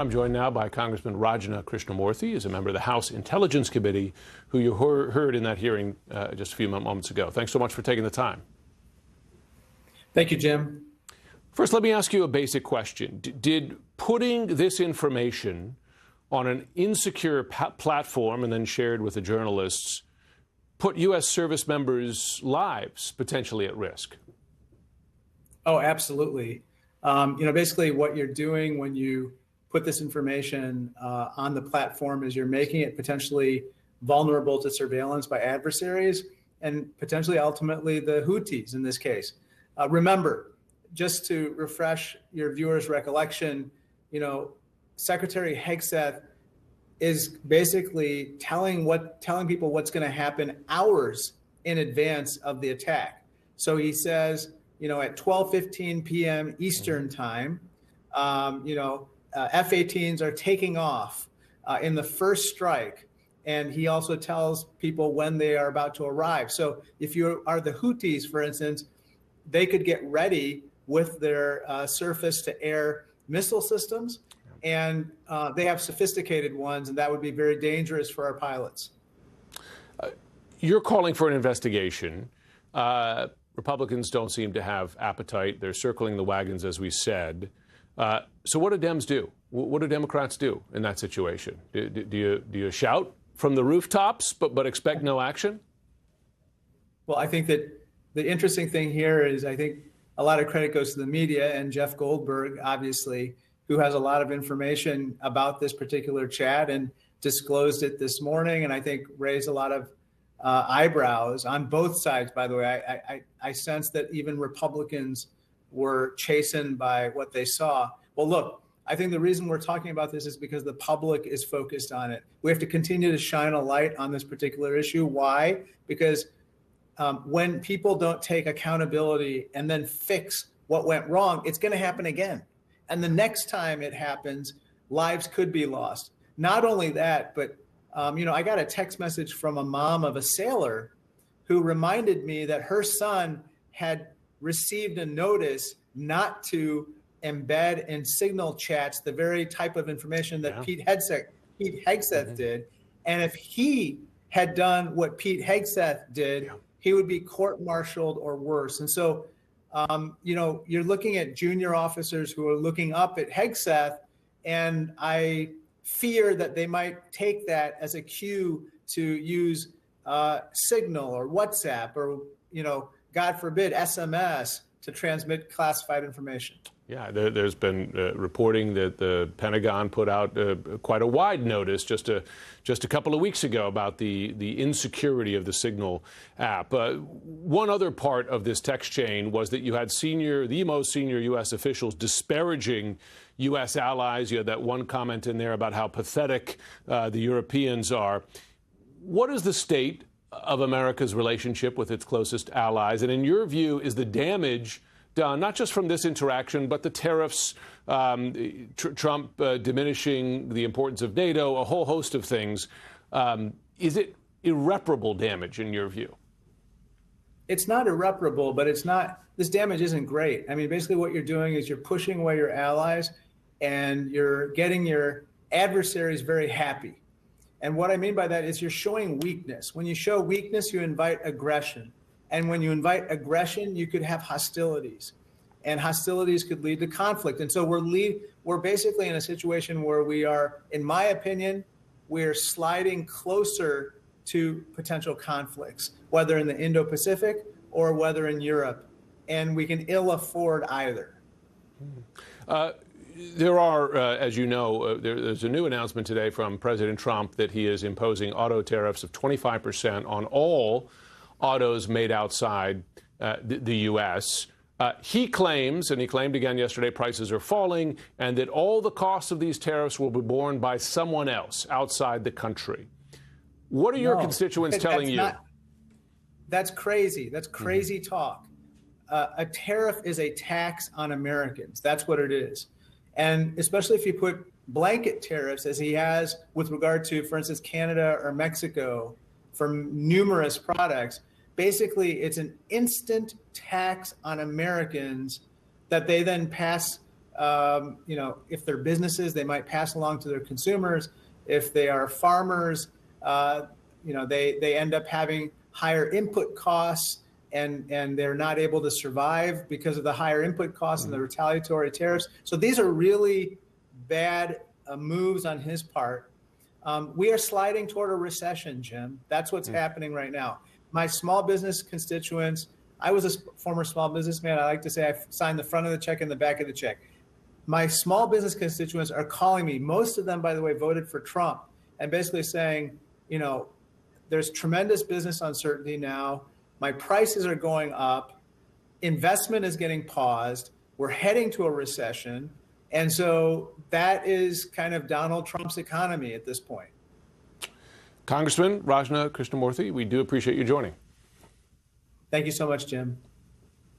I'm joined now by Congressman Rajna Krishnamoorthi, who's a member of the House Intelligence Committee, who you heard in that hearing just a few moments ago. Thanks so much for taking the time. Thank you, Jim. First, let me ask you a basic question. Did putting this information on an insecure platform and then shared with the journalists put U.S. service members' lives potentially at risk? Oh, absolutely. Basically what you're doing when you put this information on the platform is you're making it potentially vulnerable to surveillance by adversaries and potentially ultimately the Houthis in this case. Remember, just to refresh your viewers' recollection, Secretary Hegseth is basically telling people what's going to happen hours in advance of the attack. So he says, at 12:15 p.m. Eastern time, F-18s are taking off in the first strike. And he also tells people when they are about to arrive. So if you are the Houthis, for instance, they could get ready with their surface-to-air missile systems. And they have sophisticated ones, and that would be very dangerous for our pilots. You're calling for an investigation. Republicans don't seem to have appetite. They're circling the wagons, as we said. So what do Dems do? What do Democrats do in that situation? Do you shout from the rooftops but expect no action? Well, I think that the interesting thing here is I think a lot of credit goes to the media and Jeff Goldberg, obviously, who has a lot of information about this particular chat and disclosed it this morning, and I think raised a lot of eyebrows on both sides, by the way. I sense that even Republicans were chastened by what they saw. Well, look, I think the reason we're talking about this is because the public is focused on it. We have to continue to shine a light on this particular issue. Why? Because when people don't take accountability and then fix what went wrong, it's going to happen again. And the next time it happens, lives could be lost. Not only that, but I got a text message from a mom of a sailor who reminded me that her son had received a notice not to embed in signal chats the very type of information that Pete Hegseth did. And if he had done what Pete Hegseth did, he would be court-martialed or worse. And so, you're looking at junior officers who are looking up at Hegseth, and I fear that they might take that as a cue to use Signal or WhatsApp or, God forbid, SMS to transmit classified information. Yeah, there's been reporting that the Pentagon put out quite a wide notice just a couple of weeks ago about the insecurity of the Signal app. One other part of this text chain was that you had the most senior U.S. officials disparaging U.S. allies. You had that one comment in there about how pathetic the Europeans are. What is the state of America's relationship with its closest allies? And in your view, is the damage done not just from this interaction, but the tariffs, Trump diminishing the importance of NATO, a whole host of things? Is it irreparable damage in your view? It's not irreparable, but this damage isn't great. I mean, basically what you're doing is you're pushing away your allies and you're getting your adversaries very happy. And what I mean by that is you're showing weakness. When you show weakness, you invite aggression. And when you invite aggression, you could have hostilities. And hostilities could lead to conflict. And so we're basically in a situation where we are, in my opinion, we're sliding closer to potential conflicts, whether in the Indo-Pacific or whether in Europe. And we can ill afford either. There are, as you know, there's a new announcement today from President Trump that he is imposing auto tariffs of 25% on all autos made outside the U.S. He claims, and he claimed again yesterday, prices are falling and that all the costs of these tariffs will be borne by someone else outside the country. What are your constituents telling you? That's crazy. That's crazy talk. A tariff is a tax on Americans. That's what it is. And especially if you put blanket tariffs, as he has with regard to, for instance, Canada or Mexico, for numerous products, basically it's an instant tax on Americans that they then pass If they're businesses, they might pass along to their consumers. If they are farmers, they end up having higher input costs, and they're not able to survive because of the higher input costs and the retaliatory tariffs. So these are really bad moves on his part. We are sliding toward a recession, Jim. That's what's happening right now. My small business constituents, I was a former small businessman. I like to say I signed the front of the check and the back of the check. My small business constituents are calling me. Most of them, by the way, voted for Trump, and basically saying, there's tremendous business uncertainty now. My prices are going up. Investment is getting paused. We're heading to a recession. And so that is kind of Donald Trump's economy at this point. Congressman Rajna Krishnamoorthi, we do appreciate you joining. Thank you so much, Jim.